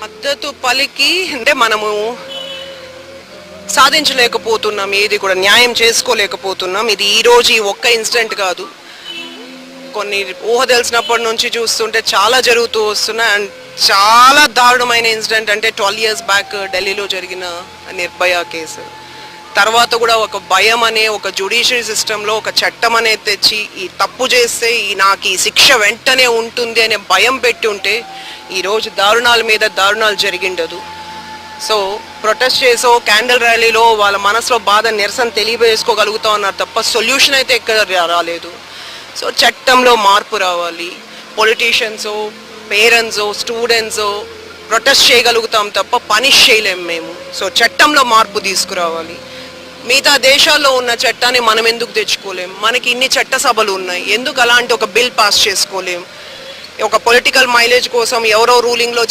మద్దతు పలికి అంటే మనము సాధించలేకపోతున్నాం, ఏది కూడా న్యాయం చేసుకోలేకపోతున్నాం. ఇది ఈరోజు ఈ ఒక్క ఇన్సిడెంట్ కాదు, కొన్ని ఊహ తెలిసినప్పటి నుంచి చూస్తుంటే చాలా జరుగుతూ వస్తున్నాయి. అండ్ చాలా దారుణమైన ఇన్సిడెంట్ అంటే 12 years బ్యాక్ ఢిల్లీలో జరిగిన నిర్భయ కేసు తర్వాత కూడా ఒక భయం అనే ఒక జ్యుడిషియరీ సిస్టంలో ఒక చట్టం అనేది తెచ్చి ఈ తప్పు చేస్తే నాకు ఈ శిక్ష వెంటనే ఉంటుంది అనే భయం పెట్టి ఉంటే ఈరోజు దారుణాల మీద దారుణాలు జరిగిండదు. సో ప్రొటెస్ట్ చేసో క్యాండిల్ ర్యాలీలో వాళ్ళ మనసులో బాధ నిరసన తెలియజేసుకోగలుగుతా ఉన్నారు తప్ప సొల్యూషన్ అయితే ఎక్కడ రాలేదు. సో చట్టంలో మార్పు రావాలి. పొలిటీషియన్సో పేరెంట్సో స్టూడెంట్సో ప్రొటెస్ట్ చేయగలుగుతాం తప్ప పనిష్ చేయలేం మేము. సో చట్టంలో మార్పు తీసుకురావాలి. మిగతా దేశాల్లో ఉన్న చట్టాన్ని మనం ఎందుకు తెచ్చుకోలేం? మనకి ఇన్ని చట్ట సభలు ఉన్నాయి, ఎందుకు అలాంటి ఒక బిల్ పాస్ చేసుకోలేం? ఒక పొలిటికల్ మైలేజ్ కోసం ఎవరో రూలింగ్లో